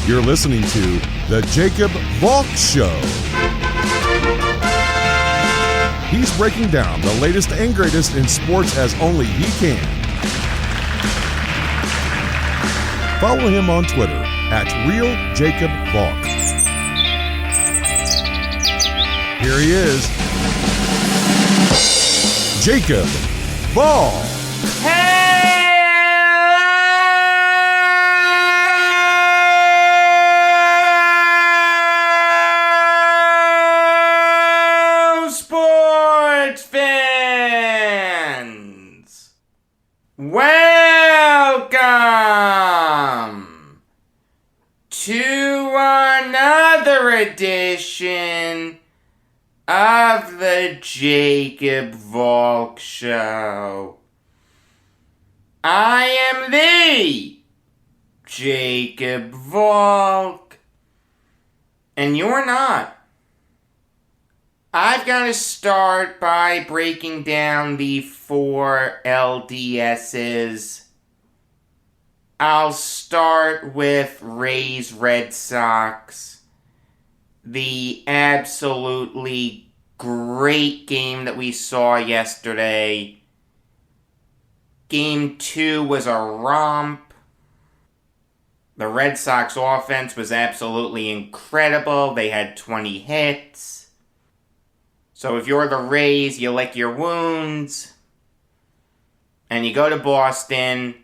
You're listening to The Jacob Valk Show. He's breaking down the latest and greatest in sports as only he can. Follow him on Twitter at RealJacobValk. Here he is, Jacob Valk. Welcome to another edition of the Jacob Valk Show. I am the Jacob Valk, and you're not. I've got to start by breaking down the 4 LDSs. I'll start with Rays Red Sox. The absolutely great game that we saw yesterday. Game 2 was a romp. The Red Sox offense was absolutely incredible. They had 20 hits. So if you're the Rays, you lick your wounds, and you go to Boston,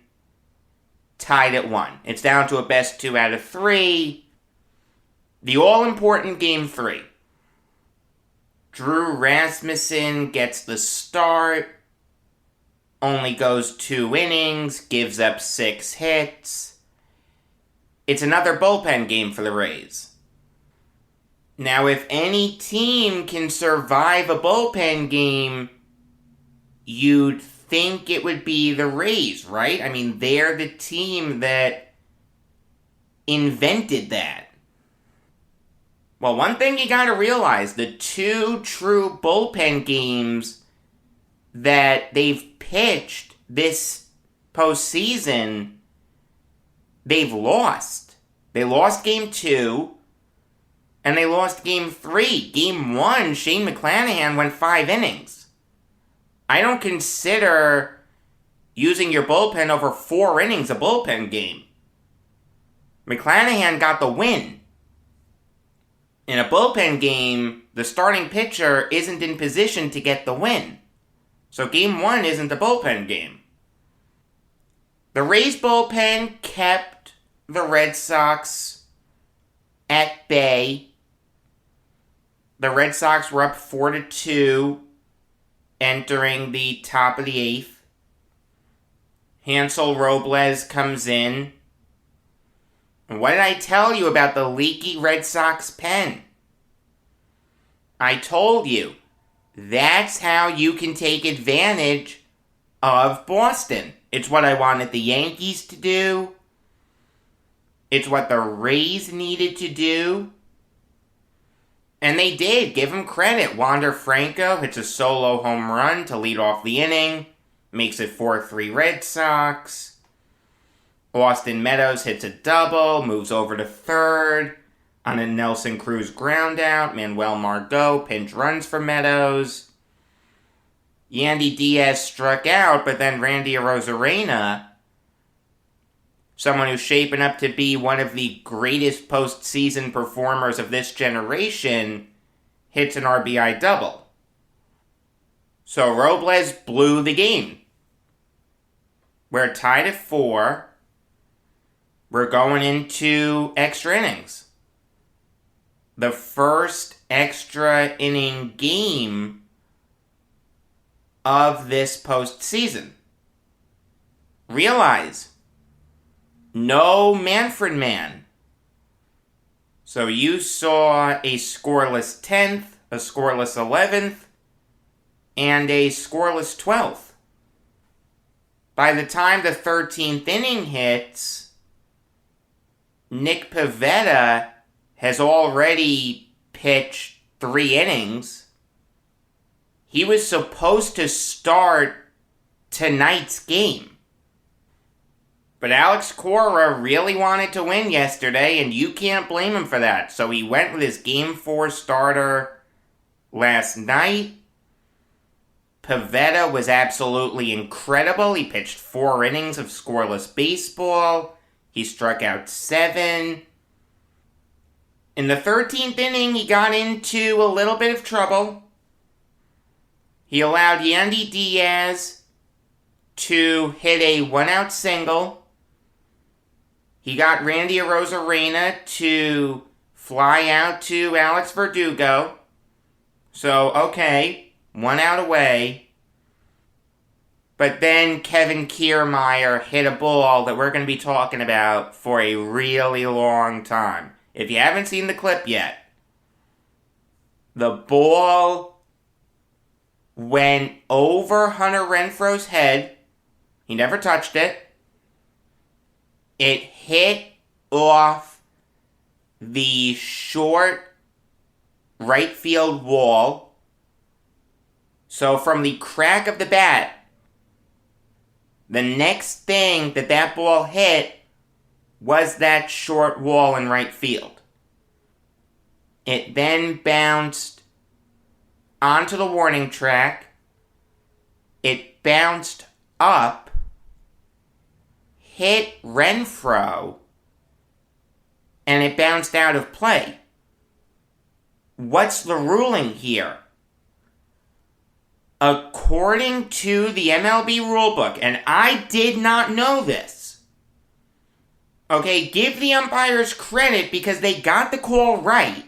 tied at 1. It's down to a best 2 out of 3. The all-important Game 3. Drew Rasmussen gets the start, only goes 2 innings, gives up 6 hits. It's another bullpen game for the Rays. Now, if any team can survive a bullpen game, you'd think it would be the Rays, right? I mean, they're the team that invented that. Well, one thing you gotta realize, the 2 true bullpen games that they've pitched this postseason, they've lost. They lost Game 2, and they lost Game 3. Game 1, Shane McClanahan went 5 innings. I don't consider using your bullpen over 4 innings a bullpen game. McClanahan got the win. In a bullpen game, the starting pitcher isn't in position to get the win. So Game 1 isn't a bullpen game. The Rays bullpen kept the Red Sox at bay. The Red Sox were up 4-2 entering the top of the 8th. Hansel Robles comes in. And what did I tell you about the leaky Red Sox pen? I told you, that's how you can take advantage of Boston. It's what I wanted the Yankees to do. It's what the Rays needed to do. And they did. Give them credit. Wander Franco hits a solo home run to lead off the inning. Makes it 4-3 Red Sox. Austin Meadows hits a double. Moves over to third. On a Nelson Cruz groundout. Manuel Margot pinch runs for Meadows. Yandy Diaz struck out, but then Randy Arozarena, someone who's shaping up to be one of the greatest postseason performers of this generation, hits an RBI double. So Robles blew the game. We're tied at 4. We're going into extra innings. The first extra inning game of this postseason. Realize, no Manfred man. So you saw a scoreless 10th, a scoreless 11th, and a scoreless 12th. By the time the 13th inning hits, Nick Pivetta has already pitched 3 innings. He was supposed to start tonight's game. But Alex Cora really wanted to win yesterday, and you can't blame him for that. So he went with his Game 4 starter last night. Pivetta was absolutely incredible. He pitched 4 innings of scoreless baseball. He struck out 7. In the 13th inning, he got into a little bit of trouble. He allowed Yandy Diaz to hit a 1-out single. He got Randy Arozarena to fly out to Alex Verdugo. So, okay, 1 out away. But then Kevin Kiermaier hit a ball that we're going to be talking about for a really long time. If you haven't seen the clip yet, the ball went over Hunter Renfroe's head. He never touched it. It hit off the short right field wall. So from the crack of the bat, the next thing that ball hit was that short wall in right field. It then bounced onto the warning track. It bounced up, hit Renfroe, and it bounced out of play. What's the ruling here? According to the MLB rulebook, and I did not know this. Okay, give the umpires credit because they got the call right.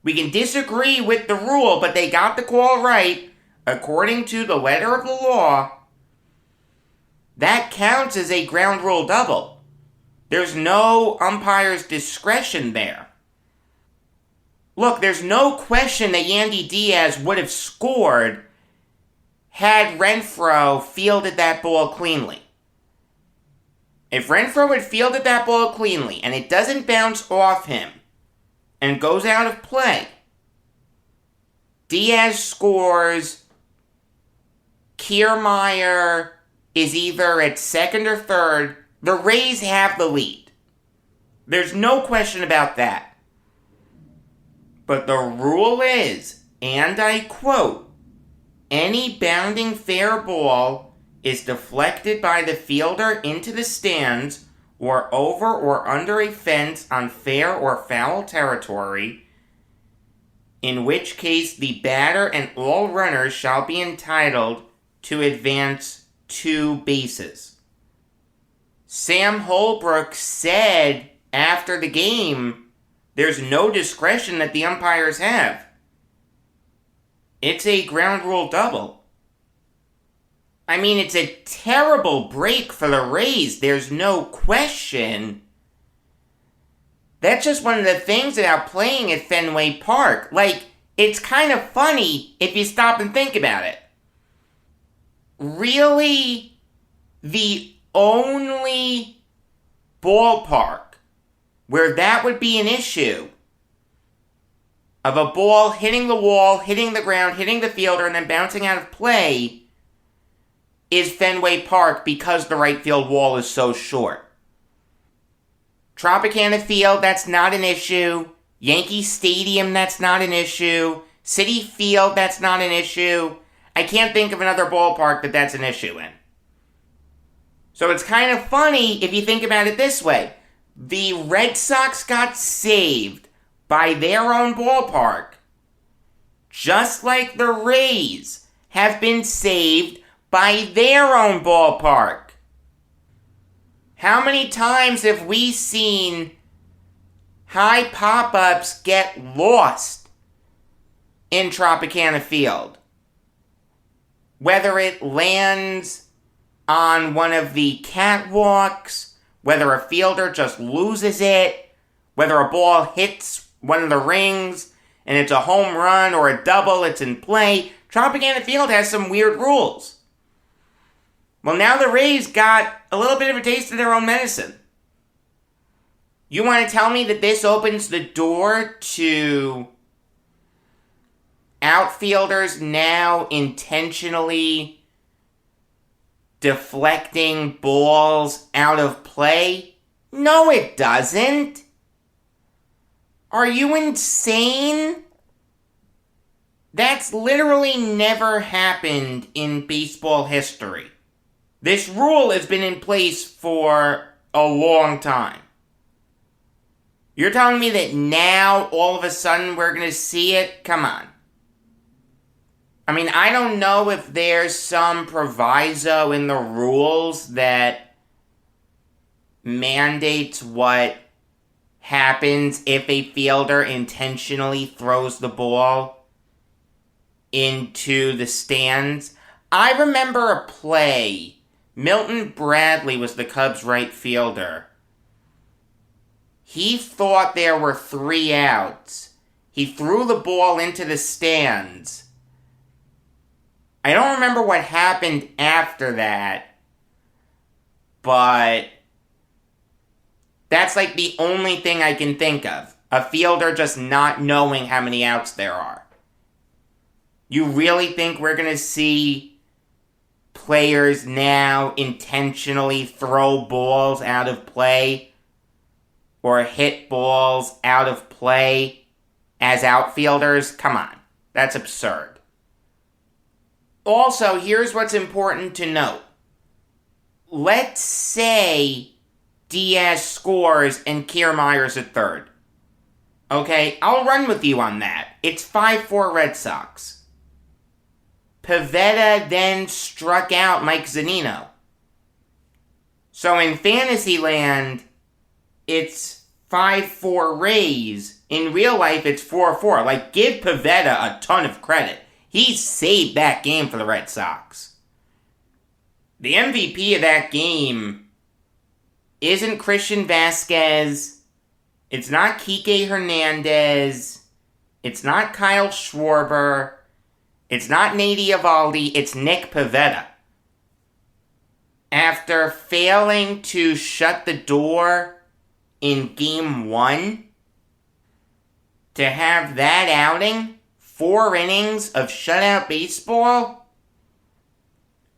We can disagree with the rule, but they got the call right. According to the letter of the law, that counts as a ground rule double. There's no umpire's discretion there. Look, there's no question that Yandy Diaz would have scored had Renfroe fielded that ball cleanly. If Renfroe had fielded that ball cleanly and it doesn't bounce off him and goes out of play, Diaz scores, Kiermaier is either at second or third. The Rays have the lead. There's no question about that. But the rule is, and I quote, any bounding fair ball is deflected by the fielder into the stands or over or under a fence on fair or foul territory, in which case the batter and all runners shall be entitled to advance 2 bases. Sam Holbrook said after the game, there's no discretion that the umpires have. It's a ground rule double. I mean, it's a terrible break for the Rays. There's no question. That's just one of the things about playing at Fenway Park. Like, it's kind of funny if you stop and think about it. Really, the only ballpark where that would be an issue of a ball hitting the wall, hitting the ground, hitting the fielder, and then bouncing out of play is Fenway Park because the right field wall is so short. Tropicana Field, that's not an issue. Yankee Stadium, that's not an issue. Citi Field, that's not an issue. I can't think of another ballpark that that's an issue in. So it's kind of funny if you think about it this way. The Red Sox got saved by their own ballpark, just like the Rays have been saved by their own ballpark. How many times have we seen high pop-ups get lost in Tropicana Field? Whether it lands on one of the catwalks, whether a fielder just loses it, whether a ball hits one of the rings and it's a home run or a double, it's in play. Tropicana Field has some weird rules. Well, now the Rays got a little bit of a taste of their own medicine. You want to tell me that this opens the door to outfielders now intentionally deflecting balls out of play? No, it doesn't. Are you insane? That's literally never happened in baseball history. This rule has been in place for a long time. You're telling me that now, all of a sudden, we're going to see it? Come on. I mean, I don't know if there's some proviso in the rules that mandates what happens if a fielder intentionally throws the ball into the stands. I remember a play. Milton Bradley was the Cubs' right fielder. He thought there were 3 outs. He threw the ball into the stands. I don't remember what happened after that, but that's like the only thing I can think of. A fielder just not knowing how many outs there are. You really think we're going to see players now intentionally throw balls out of play or hit balls out of play as outfielders? Come on. That's absurd. Also, here's what's important to note. Let's say Diaz scores and Kiermaier's at third. Okay, I'll run with you on that. It's 5-4 Red Sox. Pivetta then struck out Mike Zunino. So in fantasy land, it's 5-4 Rays. In real life, it's 4-4. Like, give Pivetta a ton of credit. He saved that game for the Red Sox. The MVP of that game isn't Christian Vasquez. It's not Kike Hernandez. It's not Kyle Schwarber. It's not Nate Eovaldi. It's Nick Pivetta. After failing to shut the door in Game 1, to have that outing, 4 innings of shutout baseball,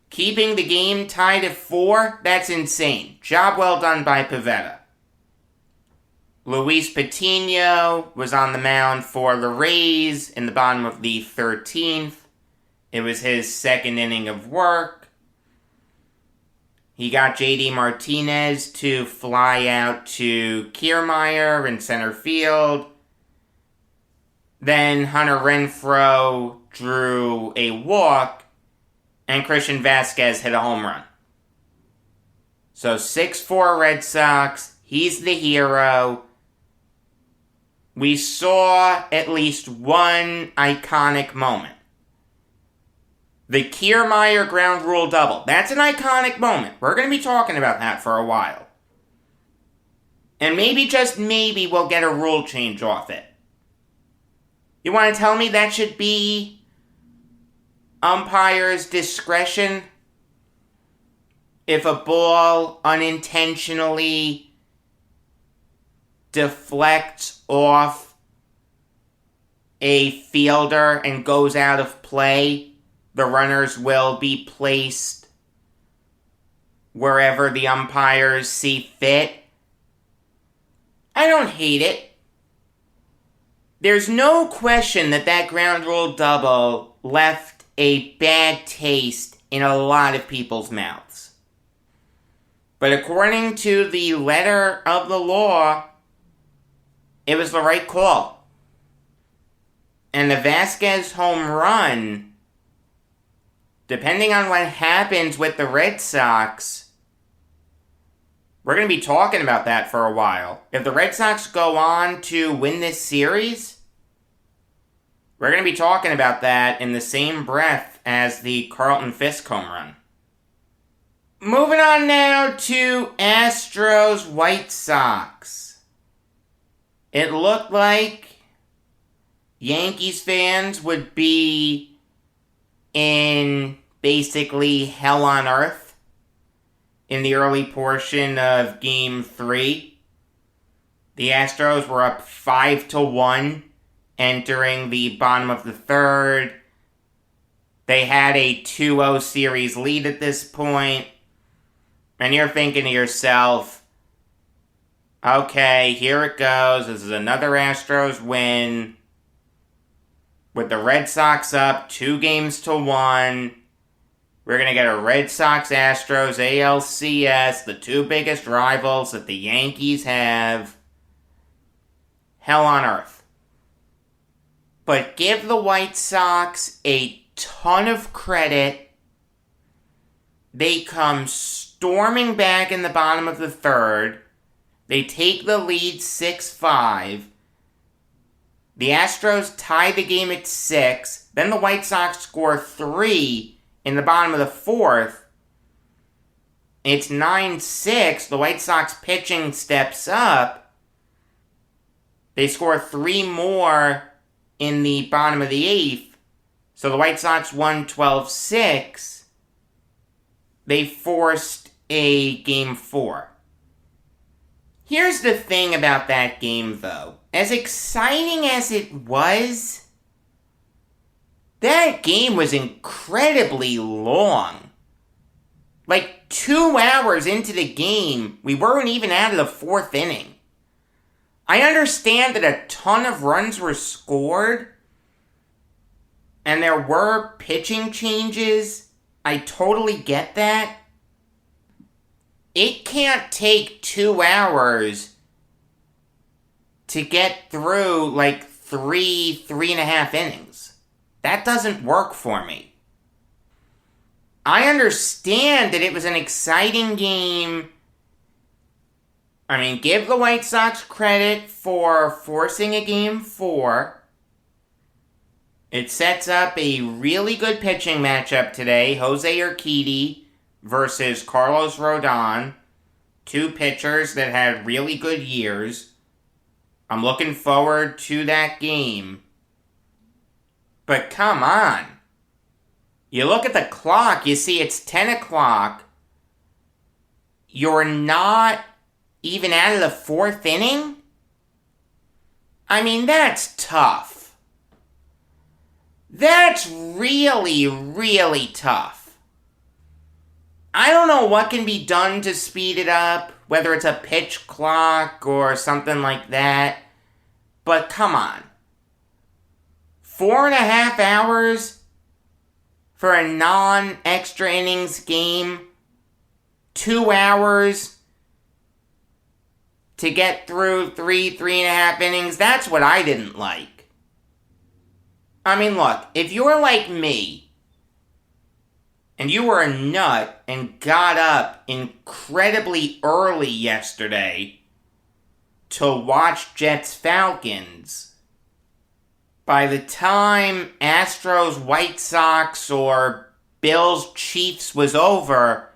keeping the game tied at 4, that's insane. Job well done by Pivetta. Luis Patino was on the mound for the Rays in the bottom of the 13th. It was his second inning of work. He got JD Martinez to fly out to Kiermaier in center field. Then Hunter Renfroe drew a walk, and Christian Vasquez hit a home run. So 6-4 Red Sox. He's the hero. We saw at least one iconic moment. The Kiermaier ground rule double. That's an iconic moment. We're going to be talking about that for a while. And maybe, just maybe, we'll get a rule change off it. You want to tell me that should be umpire's discretion? If a ball unintentionally deflects off a fielder and goes out of play, the runners will be placed wherever the umpires see fit. I don't hate it. There's no question that that ground rule double left a bad taste in a lot of people's mouths. But according to the letter of the law, it was the right call. And the Vasquez home run, depending on what happens with the Red Sox, we're going to be talking about that for a while. If the Red Sox go on to win this series, we're going to be talking about that in the same breath as the Carlton Fisk home run. Moving on now to Astros White Sox. It looked like Yankees fans would be in basically hell on earth in the early portion of Game 3. The Astros were up 5-1 entering the bottom of the third. They had a 2-0 series lead at this point. And you're thinking to yourself, okay, here it goes. This is another Astros win. With the Red Sox up 2-1. We're going to get a Red Sox-Astros ALCS, the two biggest rivals that the Yankees have. Hell on earth. But give the White Sox a ton of credit. They come storming back in the bottom of the third. They take the lead 6-5. The Astros tie the game at 6. Then the White Sox score 3 in the bottom of the fourth. It's 9-6. The White Sox pitching steps up. They score 3 more in the bottom of the eighth. So the White Sox won 12-6. They forced a Game 4. Here's the thing about that game, though. As exciting as it was, that game was incredibly long. Like 2 hours into the game, we weren't even out of the 4th inning. I understand that a ton of runs were scored, and there were pitching changes. I totally get that. It can't take 2 hours to get through like 3.5 innings. That doesn't work for me. I understand that it was an exciting game. I mean, give the White Sox credit for forcing a Game 4. It sets up a really good pitching matchup today. Jose Urquidy versus Carlos Rodon. 2 pitchers that had really good years. I'm looking forward to that game. But come on. You look at the clock, you see it's 10 o'clock. You're not even out of the 4th inning? I mean, that's tough. That's really, really tough. I don't know what can be done to speed it up, whether it's a pitch clock or something like that. But come on. 4.5 hours for a non-extra innings game. 2 hours to get through 3.5 innings. That's what I didn't like. I mean, look, if you're like me, and you were a nut and got up incredibly early yesterday to watch Jets-Falcons, by the time Astros-White Sox or Bills-Chiefs was over,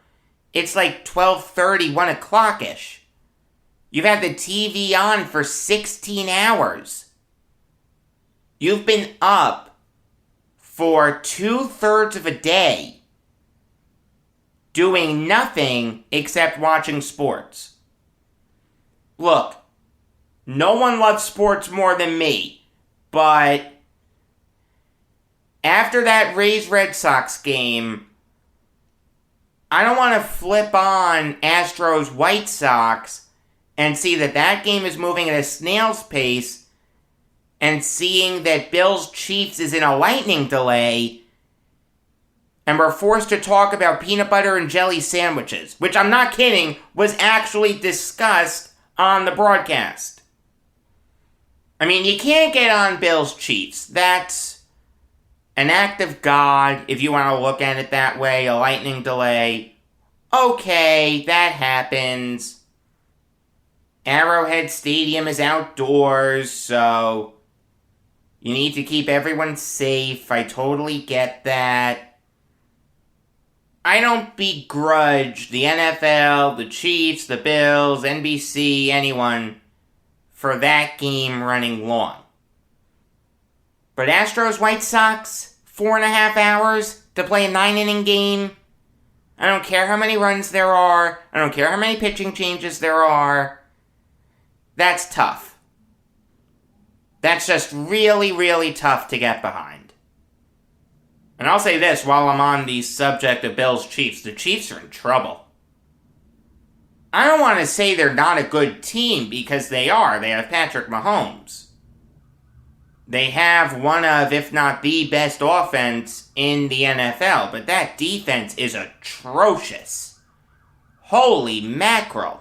it's like 12:30, 1 o'clock-ish. You've had the TV on for 16 hours. You've been up for 2/3 of a day doing nothing except watching sports. Look, no one loves sports more than me, but after that Rays-Red Sox game, I don't want to flip on Astros-White Sox and see that game is moving at a snail's pace, and seeing that Bills-Chiefs is in a lightning delay, and we're forced to talk about peanut butter and jelly sandwiches, which, I'm not kidding, was actually discussed on the broadcast. I mean, you can't get on Bills-Chiefs. That's an act of God, if you want to look at it that way, a lightning delay. Okay, that happens. Arrowhead Stadium is outdoors, so you need to keep everyone safe. I totally get that. I don't begrudge the NFL, the Chiefs, the Bills, NBC, anyone for that game running long. But Astros White Sox, 4.5 hours to play a 9-inning game. I don't care how many runs there are. I don't care how many pitching changes there are. That's tough. That's just really, really tough to get behind. And I'll say this while I'm on the subject of Bills-Chiefs. The Chiefs are in trouble. I don't want to say they're not a good team, because they are. They have Patrick Mahomes. They have one of, if not the best offense in the NFL, but that defense is atrocious. Holy mackerel.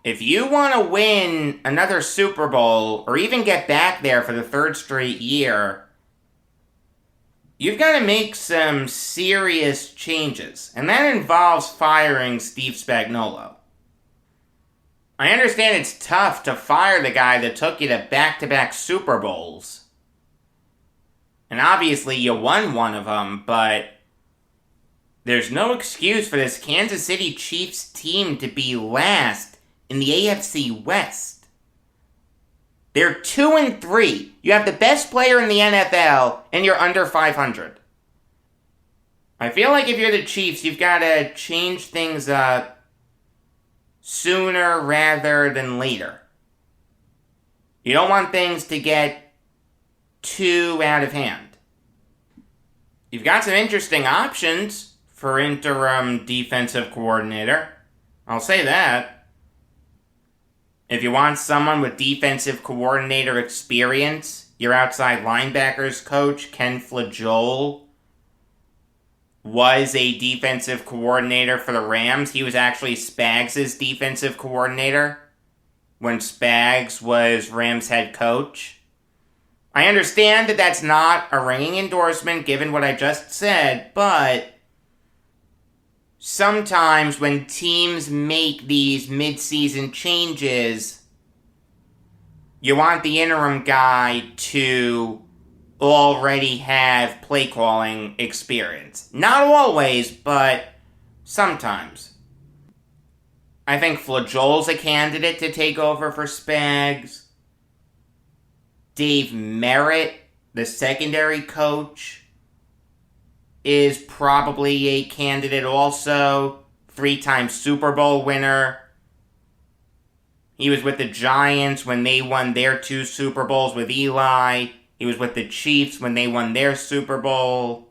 If you want to win another Super Bowl, or even get back there for the third straight year, you've got to make some serious changes, and that involves firing Steve Spagnuolo. I understand it's tough to fire the guy that took you to back-to-back Super Bowls. And obviously you won one of them, but there's no excuse for this Kansas City Chiefs team to be last in the AFC West. They're 2-3. You have the best player in the NFL, and you're under 500. I feel like if you're the Chiefs, you've got to change things up sooner rather than later. You don't want things to get too out of hand. You've got some interesting options for interim defensive coordinator. I'll say that. If you want someone with defensive coordinator experience, your outside linebackers coach, Ken Flajole, was a defensive coordinator for the Rams. He was actually Spags' defensive coordinator when Spags was Rams head coach. I understand that that's not a ringing endorsement given what I just said, but sometimes when teams make these mid-season changes, you want the interim guy to already have play calling experience. Not always, but sometimes. I think Flajole's a candidate to take over for Spags. Dave Merritt, the secondary coach, is probably a candidate also. 3-time Super Bowl winner. He was with the Giants when they won their 2 Super Bowls with Eli. He was with the Chiefs when they won their Super Bowl.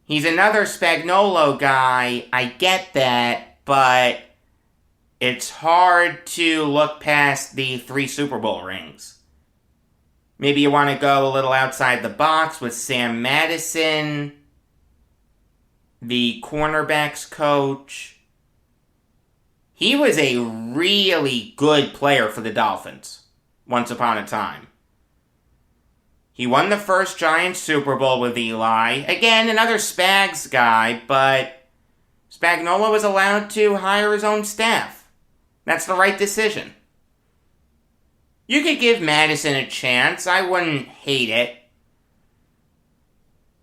He's another Spagnuolo guy, I get that, but it's hard to look past the 3 Super Bowl rings. Maybe you want to go a little outside the box with Sam Madison, the cornerbacks coach. He was a really good player for the Dolphins once upon a time. He won the first Giants Super Bowl with Eli. Again, another Spags guy, but Spagnuolo was allowed to hire his own staff. That's the right decision. You could give Madison a chance. I wouldn't hate it.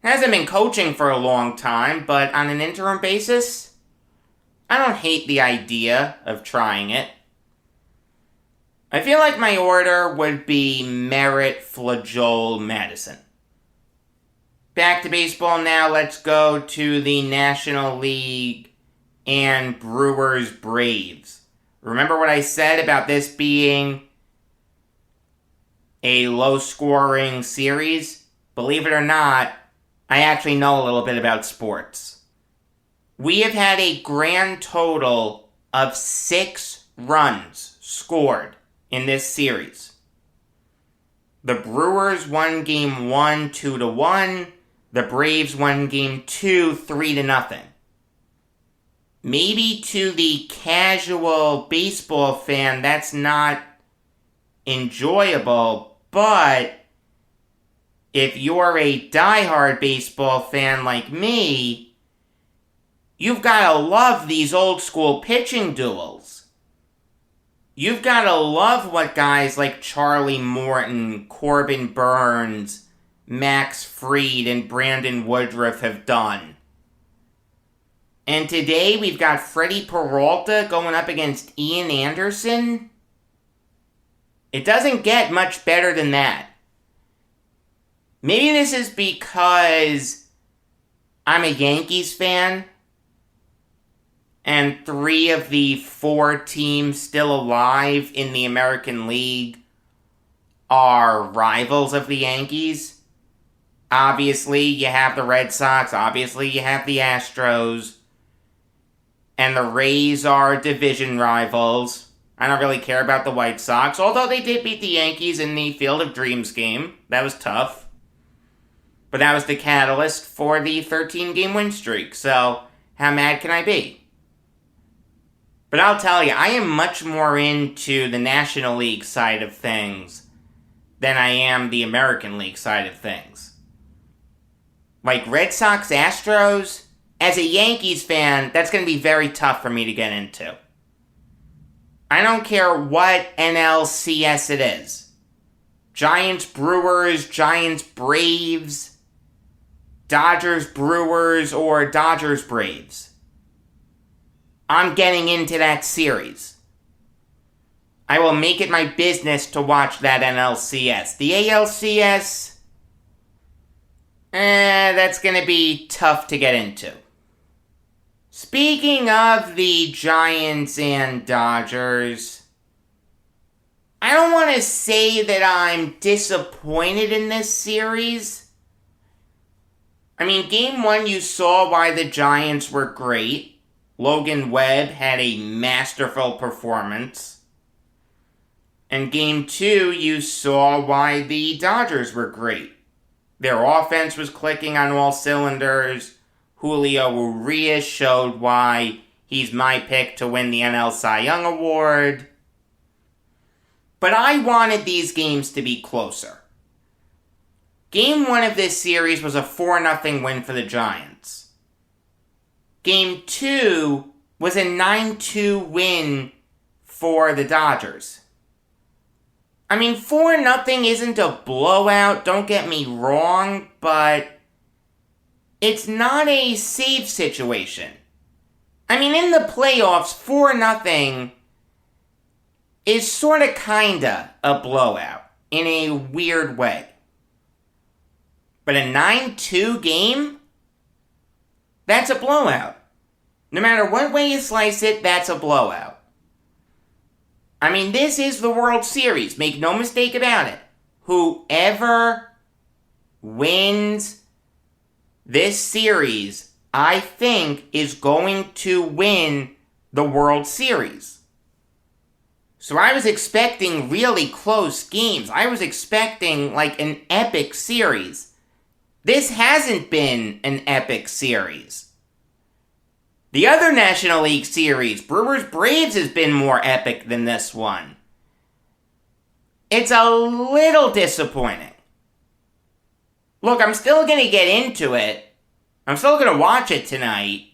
Hasn't been coaching for a long time, but on an interim basis, I don't hate the idea of trying it. I feel like my order would be Merritt, Flajole, Madison. Back to baseball now. Let's go to the National League and Brewers Braves. Remember what I said about this being a low-scoring series? Believe it or not, I actually know a little bit about sports. We have had a grand total of 6 runs scored in this series. The Brewers won Game 1 2-1. The Braves won Game 2 3-0. Maybe to the casual baseball fan, that's not enjoyable. But if you're a diehard baseball fan like me, you've got to love these old school pitching duels. You've got to love what guys like Charlie Morton, Corbin Burns, Max Fried, and Brandon Woodruff have done. And today we've got Freddie Peralta going up against Ian Anderson. It doesn't get much better than that. Maybe this is because I'm a Yankees fan, and 3 of the 4 teams still alive in the American League are rivals of the Yankees. Obviously, you have the Red Sox. Obviously, you have the Astros. and the Rays are division rivals. I don't really care about the White Sox, although they did beat the Yankees in the Field of Dreams game. That was tough. But that was the catalyst for the 13-game win streak, so how mad can I be? But I'll tell you, I am much more into the National League side of things than I am the American League side of things. Like Red Sox Astros, as a Yankees fan, that's going to be very tough for me to get into. I don't care what NLCS it is. Giants Brewers, Giants Braves, Dodgers Brewers, or Dodgers Braves. I'm getting into that series. I will make it my business to watch that NLCS. The ALCS, that's going to be tough to get into. Speaking of the Giants and Dodgers, I don't want to say that I'm disappointed in this series. I mean, Game 1 you saw why the Giants were great. Logan Webb had a masterful performance. And Game 2 you saw why the Dodgers were great. Their offense was clicking on all cylinders. Julio Urias showed why he's my pick to win the NL Cy Young Award. But I wanted these games to be closer. Game 1 of this series was a 4-0 win for the Giants. Game 2 was a 9-2 win for the Dodgers. I mean, 4-0 isn't a blowout, don't get me wrong, but it's not a save situation. I mean, in the playoffs, 4-0 is sorta kinda a blowout in a weird way. But a 9-2 game? That's a blowout. No matter what way you slice it, that's a blowout. I mean, this is the World Series. Make no mistake about it. Whoever wins this series, I think, is going to win the World Series. So I was expecting really close games. I was expecting like an epic series. This hasn't been an epic series. The other National League series, Brewers-Braves, has been more epic than this one. It's a little disappointing. Look, I'm still going to get into it. I'm still going to watch it tonight.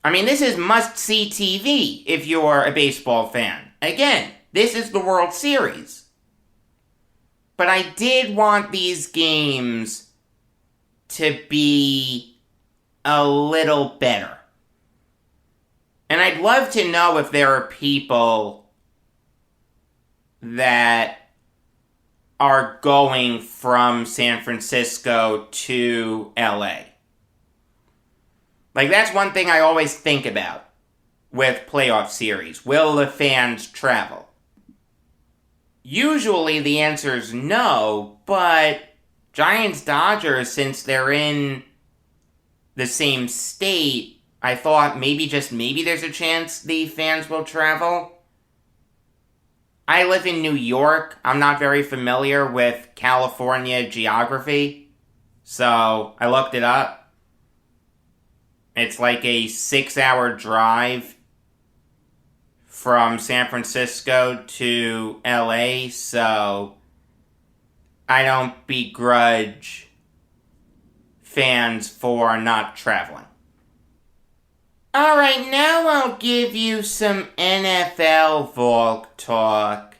I mean, this is must-see TV if you're a baseball fan. Again, this is the World Series. But I did want these games to be a little better. And I'd love to know if there are people that are going from San Francisco to LA. Like, that's one thing I always think about with playoff series. Will the fans travel? Usually the answer is no, but Giants-Dodgers, since they're in the same state, I thought maybe, just maybe, there's a chance the fans will travel. I live in New York. I'm not very familiar with California geography, so I looked it up. It's like a 6-hour drive from San Francisco to LA, so I don't begrudge fans for not traveling. Alright, now I'll give you some NFL Valk talk.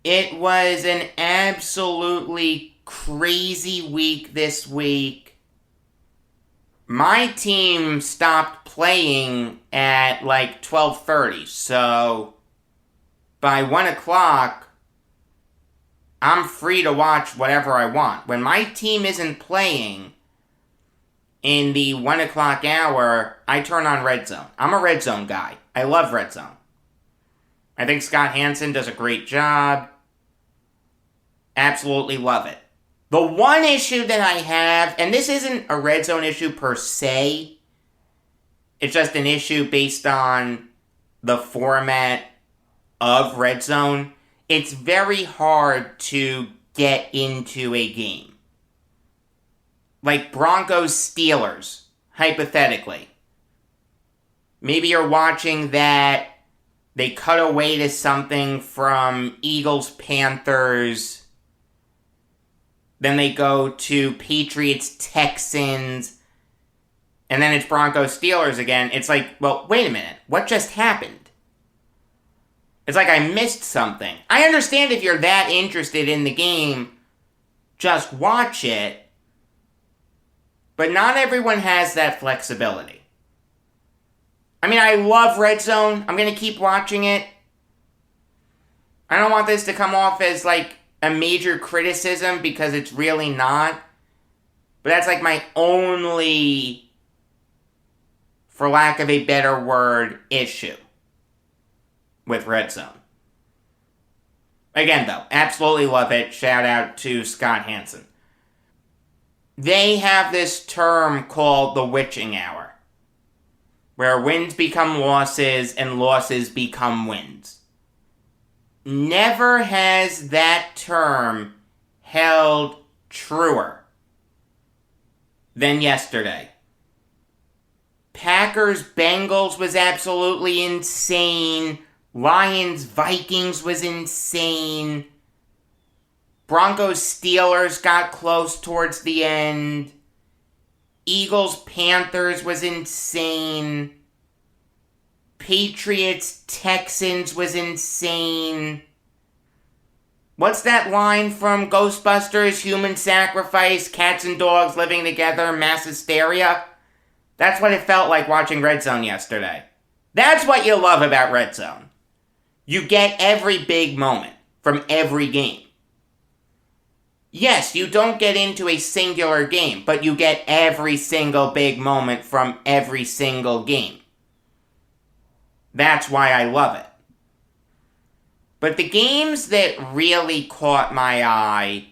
It was an absolutely crazy week this week. My team stopped playing at like 12:30, so by 1 o'clock, I'm free to watch whatever I want. When my team isn't playing in the 1 o'clock hour, I turn on Red Zone. I'm a Red Zone guy. I love Red Zone. I think Scott Hansen does a great job. Absolutely love it. The one issue that I have, and this isn't a Red Zone issue per se, It's just an issue based on the format of Red Zone. It's very hard to get into a game. Like Broncos-Steelers, hypothetically. Maybe you're watching that, they cut away to something from Eagles-Panthers, then they go to Patriots-Texans, and then it's Broncos-Steelers again. It's like, well, wait a minute, what just happened? It's like I missed something. I understand if you're that interested in the game, just watch it, but not everyone has that flexibility. I mean, I love Red Zone. I'm going to keep watching it. I don't want this to come off as, like, a major criticism, because it's really not. But that's, like, my only, for lack of a better word, issue with Red Zone. Again, though, absolutely love it. Shout out to Scott Hansen. They have this term called the witching hour, where wins become losses and losses become wins. Never has that term held truer than yesterday. Packers-Bengals was absolutely insane. Lions-Vikings was insane. Broncos-Steelers got close towards the end. Eagles-Panthers was insane. Patriots-Texans was insane. What's that line from Ghostbusters? Human sacrifice, cats and dogs living together, mass hysteria? That's what it felt like watching Red Zone yesterday. That's what you love about Red Zone. You get every big moment from every game. Yes, you don't get into a singular game, but you get every single big moment from every single game. That's why I love it. But the games that really caught my eye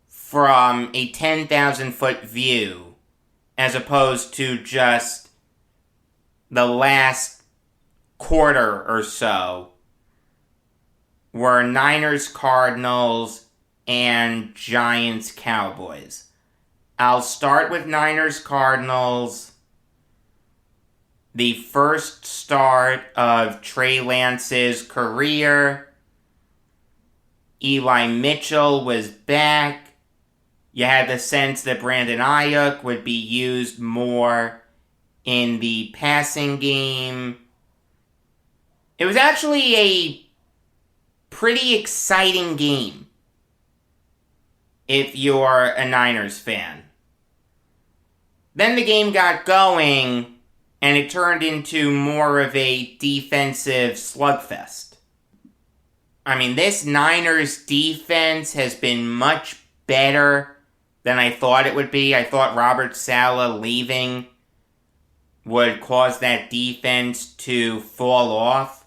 from a 10,000-foot view, as opposed to just the last quarter or so, were Niners-Cardinals and Giants-Cowboys. I'll start with Niners-Cardinals. The first start of Trey Lance's career. Eli Mitchell was back. You had the sense that Brandon Ayook would be used more in the passing game. It was actually a pretty exciting game if you're a Niners fan. Then the game got going, and it turned into more of a defensive slugfest. I mean, this Niners defense has been much better than I thought it would be. I thought Robert Saleh leaving would cause that defense to fall off.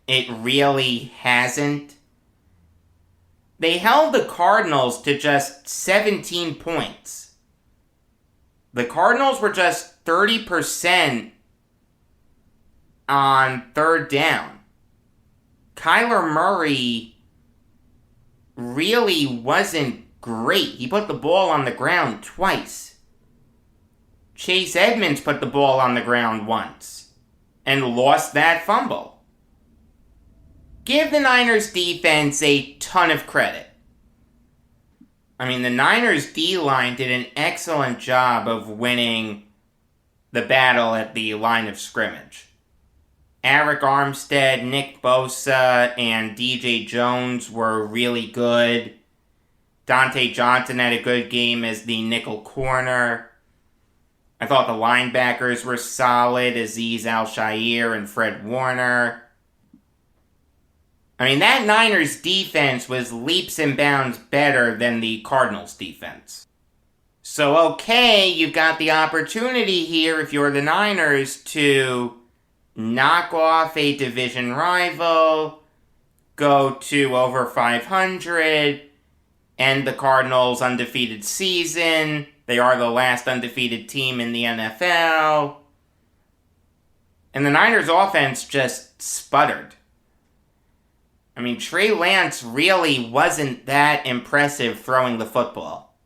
It really hasn't. They held the Cardinals to just 17 points. The Cardinals were just 30% on third down. Kyler Murray really wasn't great. He put the ball on the ground twice. Chase Edmonds put the ball on the ground once and lost that fumble. Give the Niners defense a ton of credit. I mean, the Niners D-line did an excellent job of winning the battle at the line of scrimmage. Arik Armstead, Nick Bosa, and DJ Jones were really good. Dante Johnson had a good game as the nickel corner. I thought the linebackers were solid, Azeez Al-Shaair and Fred Warner. I mean, that Niners defense was leaps and bounds better than the Cardinals defense. So, okay, you've got the opportunity here, if you're the Niners, to knock off a division rival, go to over 500, end the Cardinals' undefeated season. They are the last undefeated team in the NFL. And the Niners offense just sputtered. I mean, Trey Lance really wasn't that impressive throwing the football.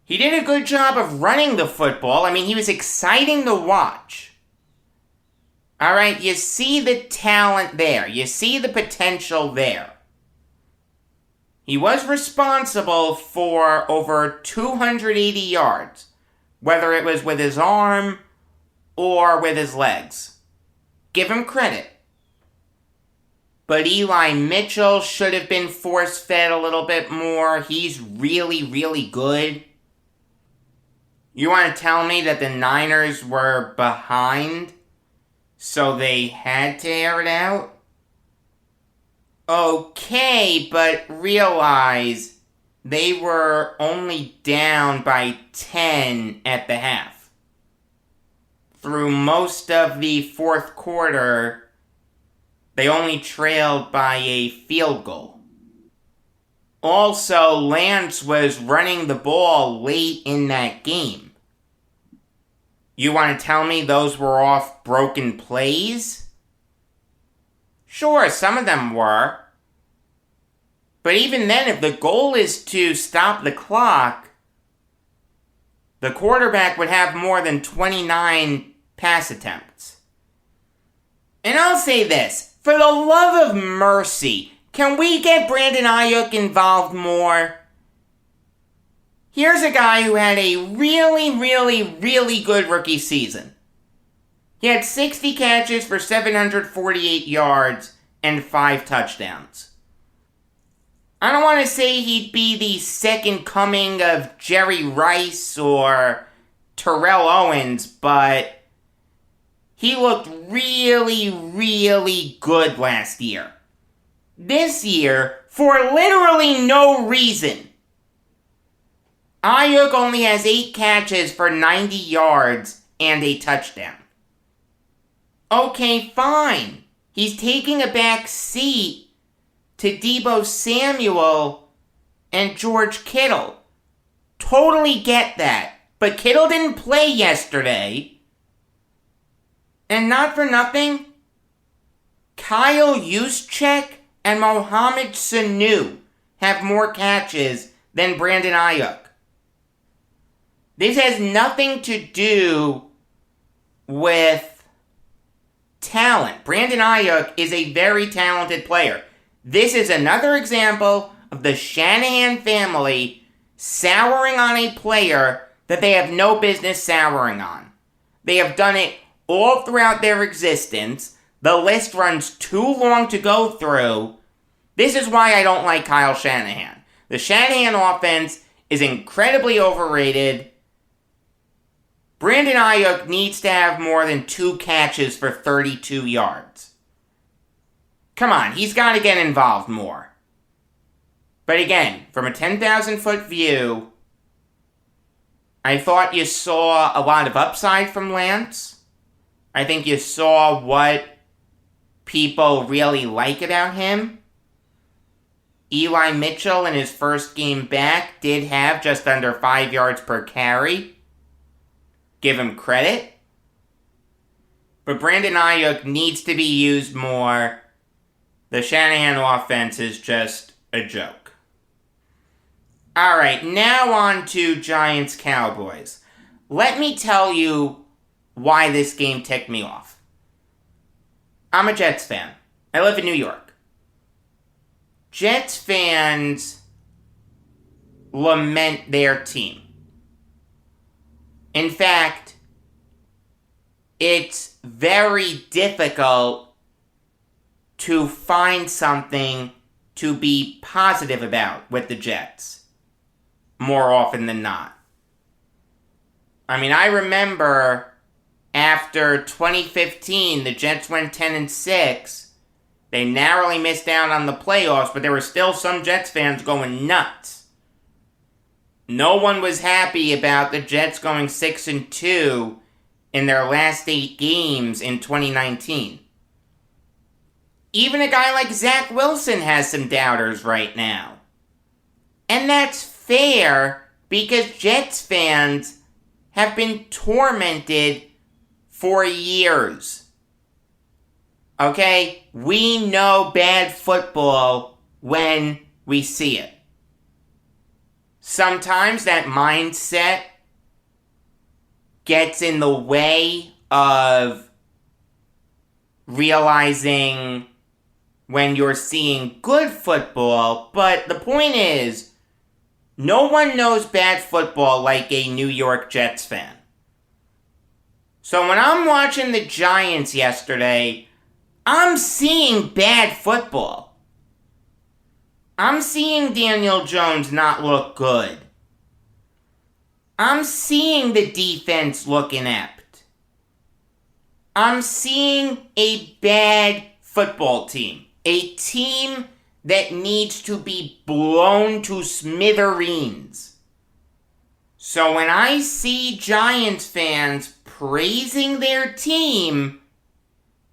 He did a good job of running the football. I mean, he was exciting to watch. Alright, you see the talent there. You see the potential there. He was responsible for over 280 yards, whether it was with his arm or with his legs. Give him credit. But Eli Mitchell should have been force-fed a little bit more. He's really, really good. You want to tell me that the Niners were behind, so they had to air it out? Okay, but realize they were only down by 10 at the half. Through most of the fourth quarter, they only trailed by a field goal. Also, Lance was running the ball late in that game. You want to tell me those were off broken plays? Sure, some of them were. But even then, if the goal is to stop the clock, the quarterback would have more than 29 pass attempts. And I'll say this, for the love of mercy, can we get Brandon Ayook involved more? Here's a guy who had a really, really, really good rookie season. He had 60 catches for 748 yards and 5 touchdowns. I don't want to say he'd be the second coming of Jerry Rice or Terrell Owens, but he looked really, really good last year. This year, for literally no reason, Ayook only has 8 catches for 90 yards and a touchdown. Okay, fine. He's taking a back seat to Deebo Samuel and George Kittle. Totally get that. But Kittle didn't play yesterday. And not for nothing, Kyle Juszczyk and Mohamed Sanu have more catches than Brandon Ayook. This has nothing to do with talent. Brandon Ayook is a very talented player. This is another example of the Shanahan family souring on a player that they have no business souring on. They have done it all throughout their existence. The list runs too long to go through. This is why I don't like Kyle Shanahan. The Shanahan offense is incredibly overrated. Brandon Ayook needs to have more than 2 catches for 32 yards. Come on, he's got to get involved more. But again, from a 10,000-foot view, I thought you saw a lot of upside from Lance. I think you saw what people really like about him. Eli Mitchell in his first game back did have just under 5 yards per carry. Give him credit. But Brandon Ayook needs to be used more. The Shanahan offense is just a joke. Alright, now on to Giants-Cowboys. Let me tell you why this game ticked me off. I'm a Jets fan. I live in New York. Jets fans lament their team. In fact, it's very difficult to find something to be positive about with the Jets, more often than not. I mean, I remember after 2015, the Jets went 10-6. They narrowly missed out on the playoffs, but there were still some Jets fans going nuts. No one was happy about the Jets going 6-2 in their last 8 games in 2019. Even a guy like Zach Wilson has some doubters right now. And that's fair because Jets fans have been tormented for years. Okay? We know bad football when we see it. Sometimes that mindset gets in the way of realizing when you're seeing good football, but the point is, no one knows bad football like a New York Jets fan. So when I'm watching the Giants yesterday, I'm seeing bad football. I'm seeing Daniel Jones not look good. I'm seeing the defense look inept. I'm seeing a bad football team. A team that needs to be blown to smithereens. So when I see Giants fans praising their team,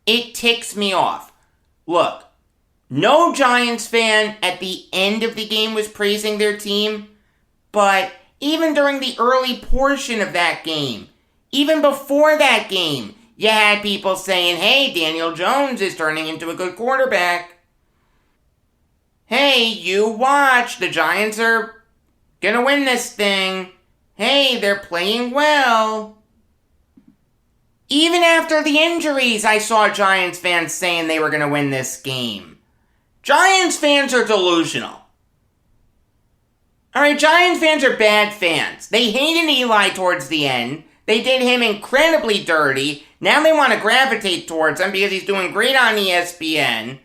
it ticks me off. Look, no Giants fan at the end of the game was praising their team, but even during the early portion of that game, even before that game, you had people saying, hey, Daniel Jones is turning into a good quarterback. Hey, you watch, the Giants are gonna win this thing. Hey, they're playing well. Even after the injuries, I saw Giants fans saying they were gonna win this game. Giants fans are delusional. Alright, Giants fans are bad fans. They hated Eli towards the end. They did him incredibly dirty. Now they want to gravitate towards him because he's doing great on ESPN.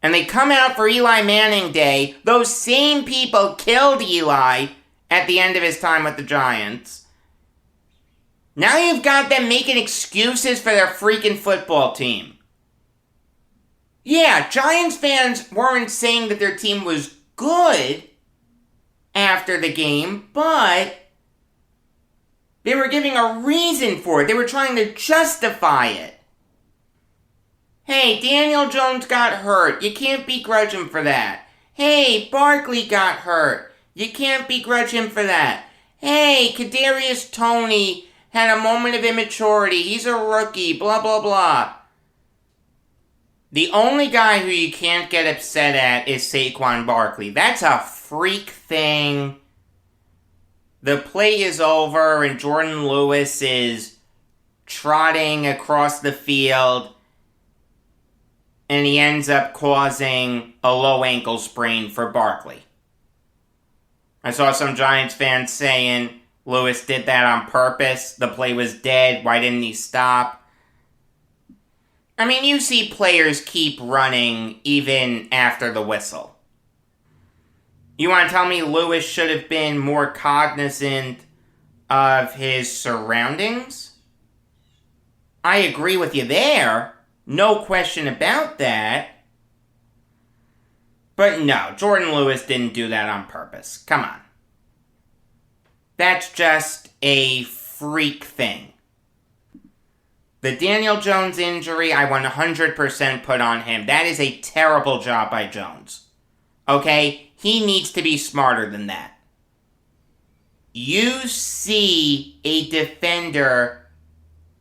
And they come out for Eli Manning Day. Those same people killed Eli at the end of his time with the Giants. Now you've got them making excuses for their freaking football team. Yeah, Giants fans weren't saying that their team was good after the game, but they were giving a reason for it. They were trying to justify it. Hey, Daniel Jones got hurt. You can't begrudge him for that. Hey, Barkley got hurt. You can't begrudge him for that. Hey, Kadarius Toney had a moment of immaturity. He's a rookie, blah, blah, blah. The only guy who you can't get upset at is Saquon Barkley. That's a freak thing. The play is over and Jordan Lewis is trotting across the field and he ends up causing a low ankle sprain for Barkley. I saw some Giants fans saying Lewis did that on purpose. The play was dead. Why didn't he stop? I mean, you see players keep running even after the whistle. You want to tell me Lewis should have been more cognizant of his surroundings? I agree with you there. No question about that. But no, Jordan Lewis didn't do that on purpose. Come on. That's just a freak thing. The Daniel Jones injury, I 100% put on him. That is a terrible job by Jones. Okay? He needs to be smarter than that. You see a defender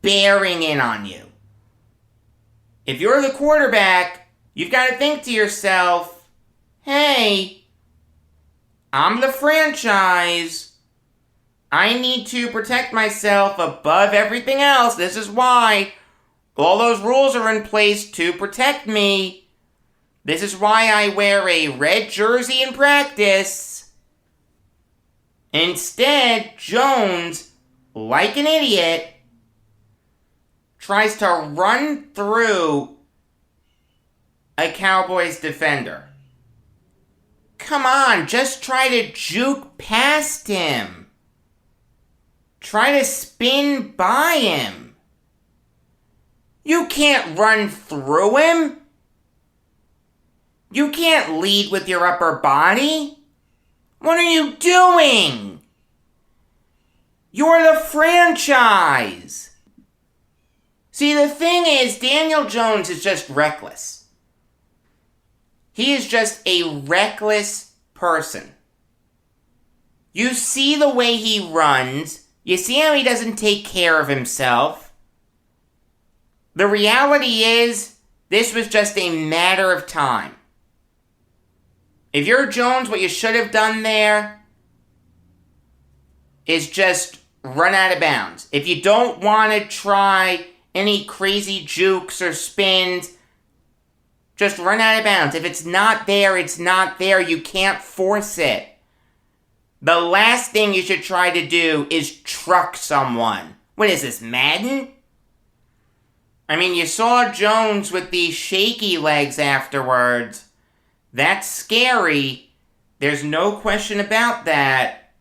bearing in on you. If you're the quarterback, you've got to think to yourself, hey, I'm the franchise. I need to protect myself above everything else. This is why all those rules are in place to protect me. This is why I wear a red jersey in practice. Instead, Jones, like an idiot, tries to run through a Cowboys defender. Come on, just try to juke past him. Try to spin by him. You can't run through him. You can't lead with your upper body. What are you doing? You're the franchise. See, the thing is, Daniel Jones is just reckless. He is just a reckless person. You see the way he runs. You see how he doesn't take care of himself. The reality is, This was just a matter of time. If you're Jones, what you should have done there is just run out of bounds. If you don't want to try any crazy jukes or spins, just run out of bounds. If it's not there, it's not there. You can't force it. The last thing you should try to do is truck someone. What is this, Madden? I mean, you saw Jones with these shaky legs afterwards. That's scary. There's no question about that.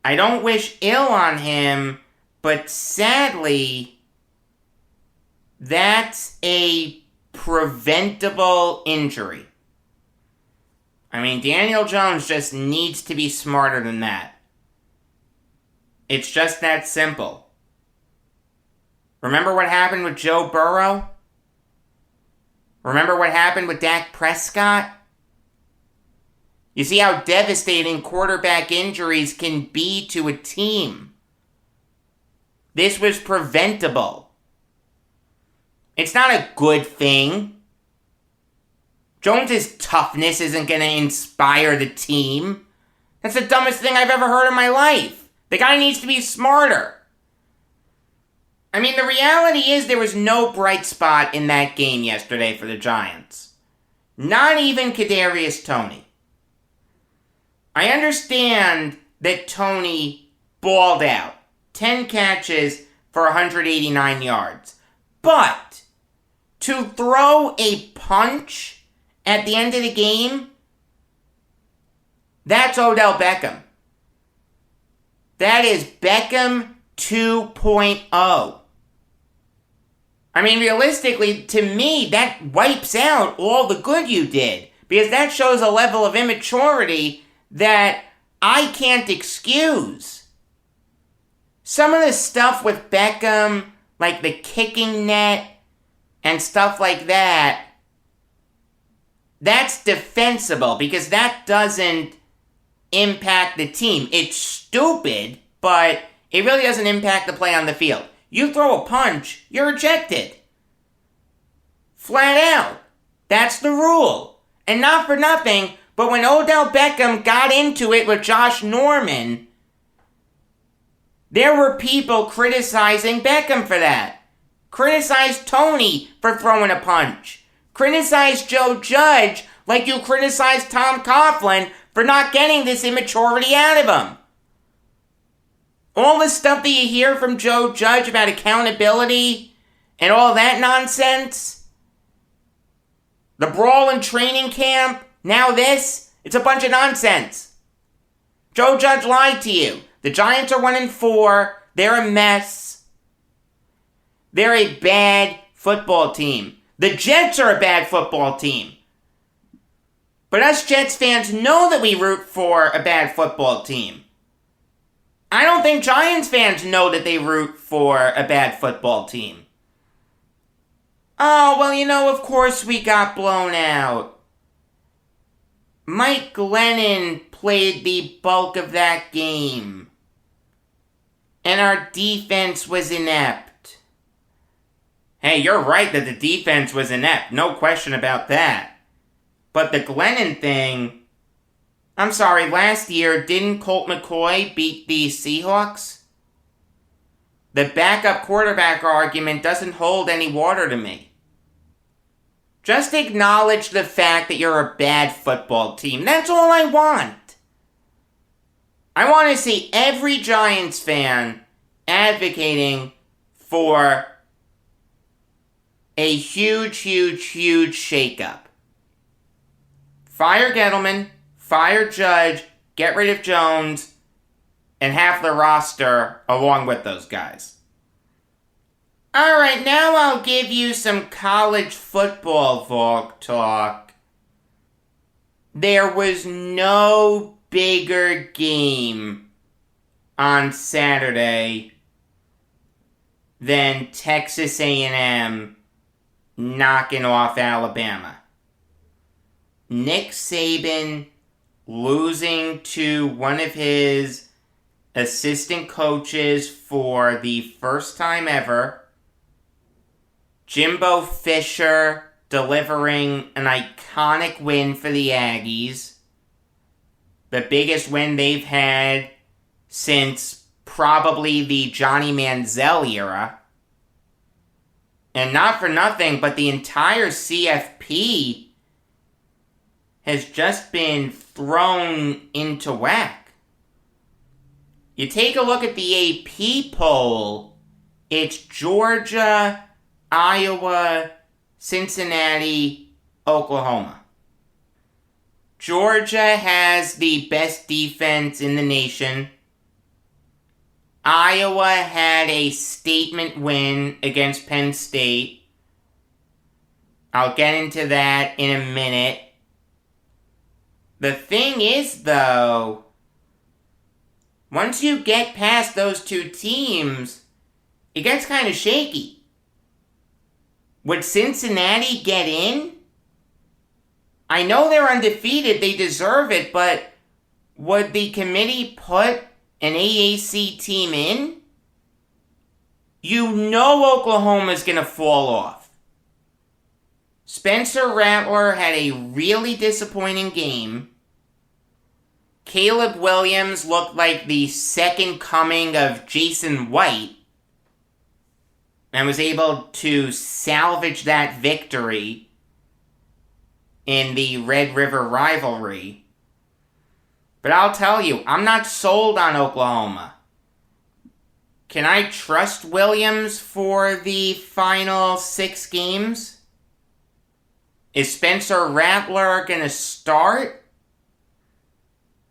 I don't wish ill on him, but sadly, that's a preventable injury. I mean, Daniel Jones just needs to be smarter than that. It's just that simple. Remember what happened with Joe Burrow? Remember what happened with Dak Prescott? You see how devastating quarterback injuries can be to a team. This was preventable. It's not a good thing. Jones's toughness isn't going to inspire the team. That's the dumbest thing I've ever heard in my life. The guy needs to be smarter. I mean, the reality is there was no bright spot in that game yesterday for the Giants. Not even Kadarius Toney. I understand that Toney balled out. 10 catches for 189 yards. But to throw a punch at the end of the game, that's Odell Beckham. That is Beckham 2.0. I mean, realistically, to me, that wipes out all the good you did. Because that shows a level of immaturity that I can't excuse. Some of the stuff with Beckham, like the kicking net and stuff like that, that's defensible because that doesn't impact the team. It's stupid, but it really doesn't impact the play on the field. You throw a punch, you're ejected. Flat out. That's the rule. And not for nothing, but when Odell Beckham got into it with Josh Norman, there were people criticizing Beckham for that. Criticized Toney for throwing a punch. Criticized Joe Judge like you criticized Tom Coughlin for not getting this immaturity out of him. All the stuff that you hear from Joe Judge about accountability and all that nonsense. The brawl in training camp, now this, it's a bunch of nonsense. Joe Judge lied to you. The Giants are 1-4. They're a mess. They're a bad football team. The Jets are a bad football team. But us Jets fans know that we root for a bad football team. I don't think Giants fans know that they root for a bad football team. Oh, well, of course we got blown out. Mike Glennon played the bulk of that game. And our defense was inept. Hey, you're right that the defense was inept. No question about that. But the Glennon thing... I'm sorry, last year, didn't Colt McCoy beat the Seahawks? The backup quarterback argument doesn't hold any water to me. Just acknowledge the fact that you're a bad football team. That's all I want. I want to see every Giants fan advocating for a huge, huge, huge shakeup. Fire Gettleman, fire Judge, get rid of Jones, and half the roster along with those guys. Alright, now I'll give you some college football Valk talk. There was no bigger game on Saturday than Texas A&M knocking off Alabama. Nick Saban losing to one of his assistant coaches for the first time ever. Jimbo Fisher delivering an iconic win for the Aggies. The biggest win they've had since probably the Johnny Manziel era. And not for nothing, but the entire CFP has just been thrown into whack. You take a look at the AP poll, it's Georgia, Iowa, Cincinnati, Oklahoma. Georgia has the best defense in the nation. Iowa had a statement win against Penn State. I'll get into that in a minute. The thing is, though, once you get past those two teams, it gets kind of shaky. Would Cincinnati get in? I know they're undefeated, they deserve it, but would the committee put an AAC team in? You know Oklahoma's going to fall off. Spencer Rattler had a really disappointing game. Caleb Williams looked like the second coming of Jason White and was able to salvage that victory in the Red River rivalry. But I'll tell you, I'm not sold on Oklahoma. Can I trust Williams for the final 6 games? Is Spencer Rattler going to start?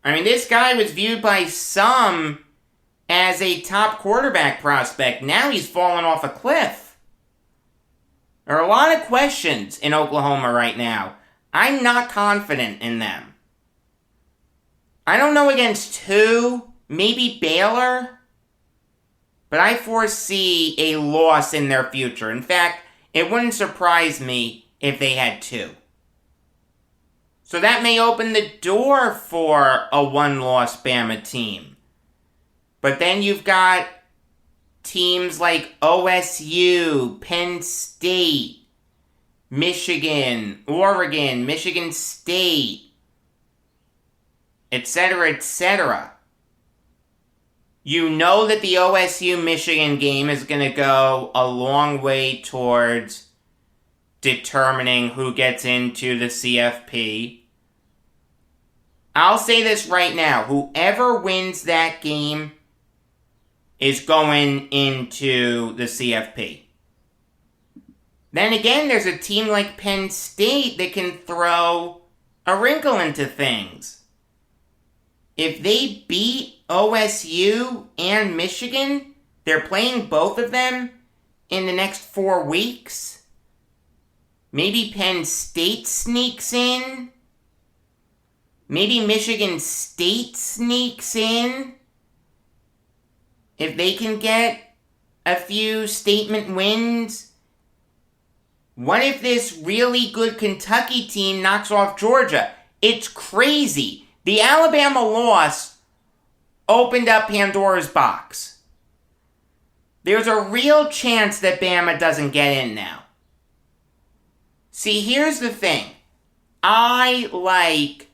I mean, this guy was viewed by some as a top quarterback prospect. Now he's fallen off a cliff. There are a lot of questions in Oklahoma right now. I'm not confident in them. I don't know against who, maybe Baylor, but I foresee a loss in their future. In fact, it wouldn't surprise me if they had 2. So that may open the door for a one-loss Bama team. But then you've got teams like OSU, Penn State, Michigan, Oregon, Michigan State, etc., etc. You know that the OSU-Michigan game is going to go a long way towards determining who gets into the CFP. I'll say this right now. Whoever wins that game is going into the CFP. Then again, there's a team like Penn State that can throw a wrinkle into things. If they beat OSU and Michigan, they're playing both of them in the next 4 weeks. Maybe Penn State sneaks in. Maybe Michigan State sneaks in. If they can get a few statement wins. What if this really good Kentucky team knocks off Georgia? It's crazy. The Alabama loss opened up Pandora's box. There's a real chance that Bama doesn't get in now. See, here's the thing. I like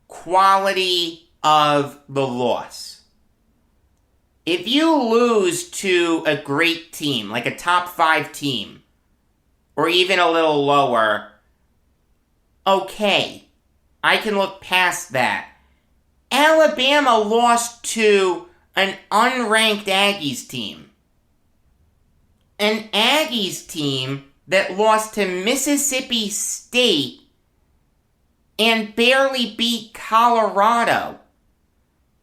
quality of the loss. If you lose to a great team, like a top 5 team, or even a little lower, okay, I can look past that. Alabama lost to an unranked Aggies team. An Aggies team that lost to Mississippi State and barely beat Colorado.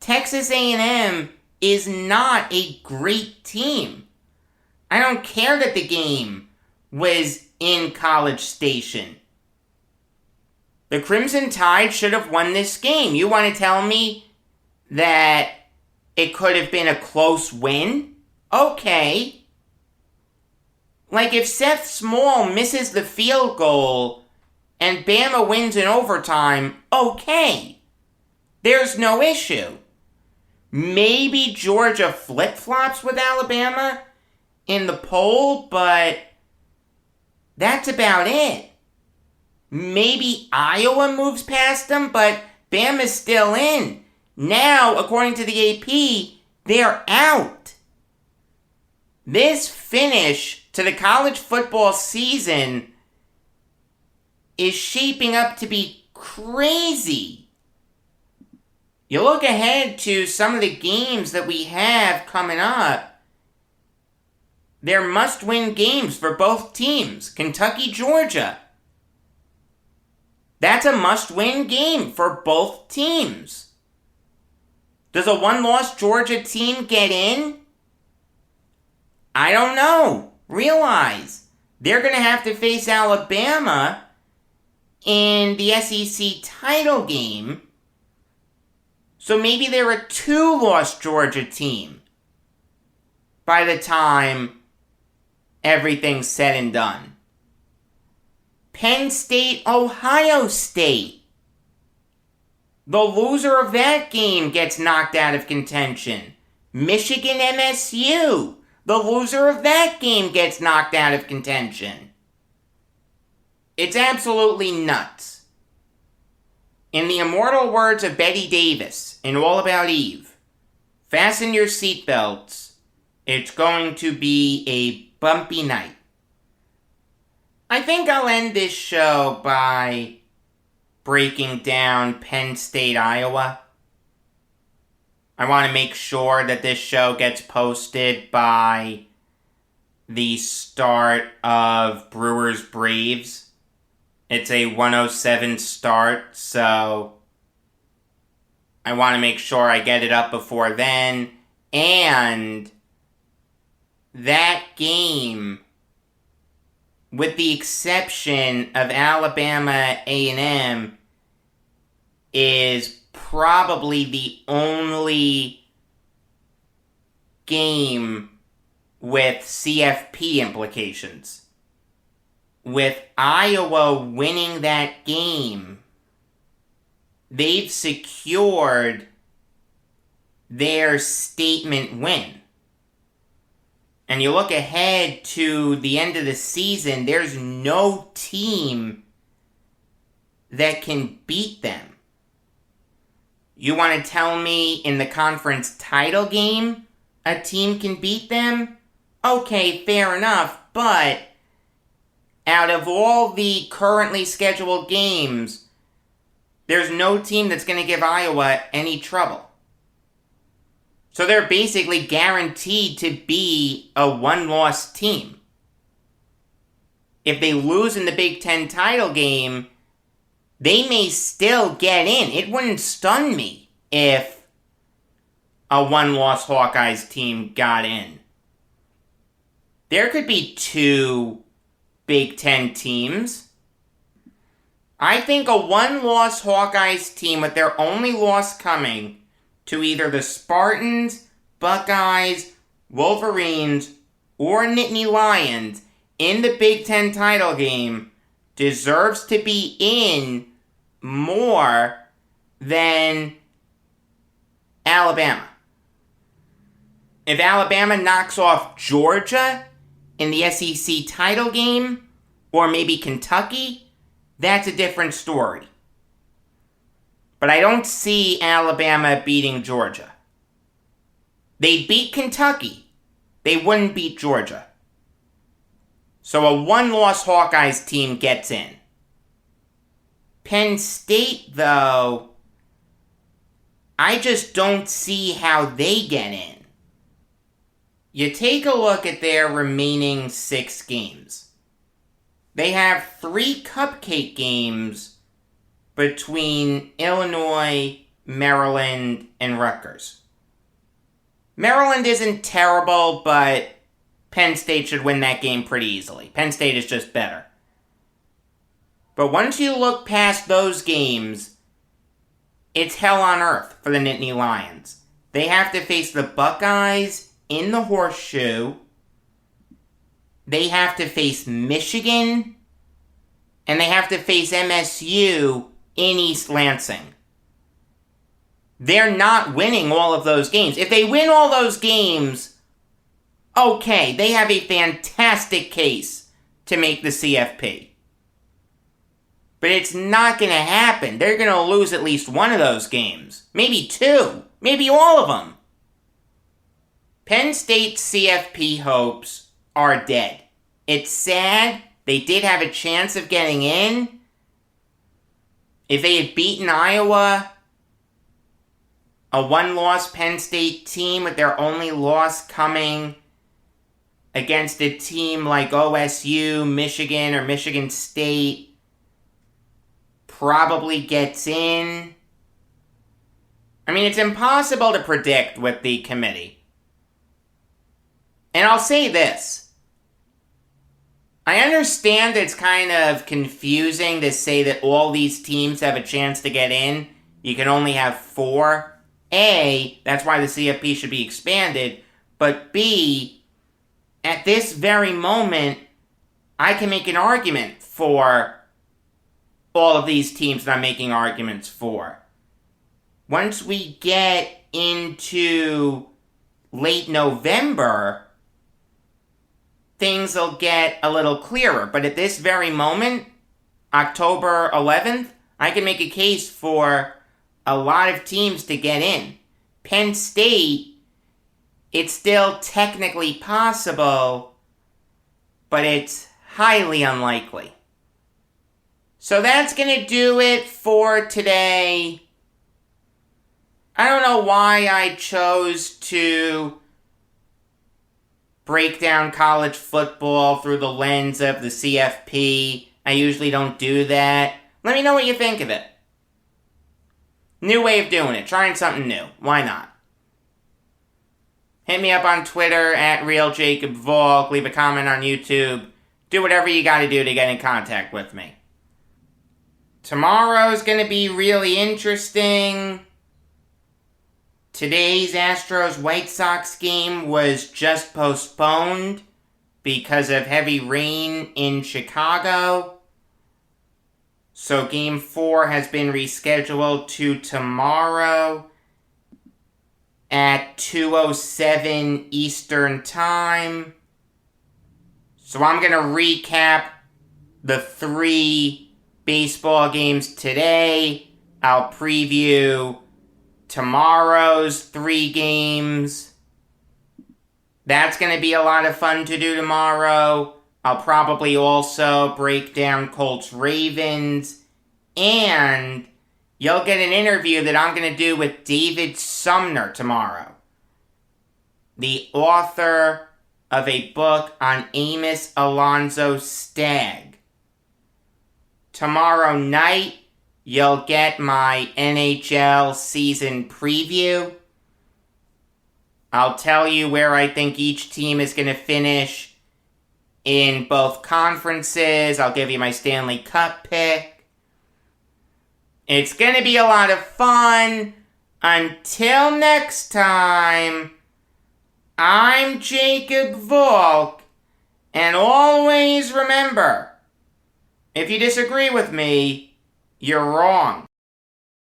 Texas A&M is not a great team. I don't care that the game was in College Station. The Crimson Tide should have won this game. You want to tell me that it could have been a close win? Okay. Like if Seth Small misses the field goal and Bama wins in overtime, okay. There's no issue. Maybe Georgia flip-flops with Alabama in the poll, but that's about it. Maybe Iowa moves past them, but Bama's still in. Now, according to the AP, they're out. This finish to the college football season is shaping up to be crazy. You look ahead to some of the games that we have coming up. They're must-win games for both teams. Kentucky, Georgia. That's a must-win game for both teams. Does a one-loss Georgia team get in? I don't know. Realize they're going to have to face Alabama in the SEC title game. So maybe they're a two-loss Georgia team by the time everything's said and done. Penn State, Ohio State. The loser of that game gets knocked out of contention. Michigan, MSU. The loser of that game gets knocked out of contention. It's absolutely nuts. In the immortal words of Betty Davis in All About Eve, fasten your seatbelts. It's going to be a bumpy night. I think I'll end this show by breaking down Penn State, Iowa. I want to make sure that this show gets posted by the start of Brewers Braves. It's a 1:07 start, so I want to make sure I get it up before then. And that game, with the exception of Alabama A&M, is probably the only game with CFP implications. With Iowa winning that game, they've secured their statement win. And you look ahead to the end of the season, there's no team that can beat them. You want to tell me in the conference title game a team can beat them? Okay, fair enough, but out of all the currently scheduled games, there's no team that's going to give Iowa any trouble. So they're basically guaranteed to be a one-loss team. If they lose in the Big Ten title game, they may still get in. It wouldn't stun me if a one-loss Hawkeyes team got in. There could be two Big Ten teams. I think a one-loss Hawkeyes team with their only loss coming to either the Spartans, Buckeyes, Wolverines, or Nittany Lions in the Big Ten title game deserves to be in more than Alabama. If Alabama knocks off Georgia in the SEC title game, or maybe Kentucky, that's a different story. But I don't see Alabama beating Georgia. They'd beat Kentucky. They wouldn't beat Georgia. So a one-loss Hawkeyes team gets in. Penn State, though, I just don't see how they get in. You take a look at their remaining 6 games. They have 3 cupcake games between Illinois, Maryland, and Rutgers. Maryland isn't terrible, but Penn State should win that game pretty easily. Penn State is just better. But once you look past those games, it's hell on earth for the Nittany Lions. They have to face the Buckeyes in the Horseshoe. They have to face Michigan. And they have to face MSU in East Lansing. They're not winning all of those games. If they win all those games, okay, they have a fantastic case to make the CFP. But it's not going to happen. They're going to lose at least one of those games. Maybe two. Maybe all of them. Penn State's CFP hopes are dead. It's sad. They did have a chance of getting in. If they had beaten Iowa, a one-loss Penn State team with their only loss coming against a team like OSU, Michigan, or Michigan State, probably gets in. I mean, it's impossible to predict with the committee. And I'll say this. I understand it's kind of confusing to say that all these teams have a chance to get in. You can only have 4. A, that's why the CFP should be expanded. But B, at this very moment, I can make an argument for all of these teams that I'm making arguments for. Once we get into late November, things will get a little clearer. But at this very moment, October 11th, I can make a case for a lot of teams to get in. Penn State, it's still technically possible, but it's highly unlikely. So that's going to do it for today. I don't know why I chose to break down college football through the lens of the CFP. I usually don't do that. Let me know what you think of it. New way of doing it. Trying something new. Why not? Hit me up on Twitter at RealJacobValk. Leave a comment on YouTube. Do whatever you gotta do to get in contact with me. Tomorrow's gonna be really interesting. Today's Astros-White Sox game was just postponed because of heavy rain in Chicago. So Game 4 has been rescheduled to tomorrow at 2:07 Eastern Time. So I'm going to recap the 3 baseball games today. I'll preview tomorrow's 3 games. That's going to be a lot of fun to do tomorrow. I'll probably also break down Colts-Ravens, and you'll get an interview that I'm going to do with David Sumner tomorrow, the author of a book on Amos Alonzo Stagg. Tomorrow night, you'll get my NHL season preview. I'll tell you where I think each team is going to finish in both conferences. I'll give you my Stanley Cup pick. It's going to be a lot of fun. Until next time, I'm Jacob Valk, and always remember, if you disagree with me, you're wrong.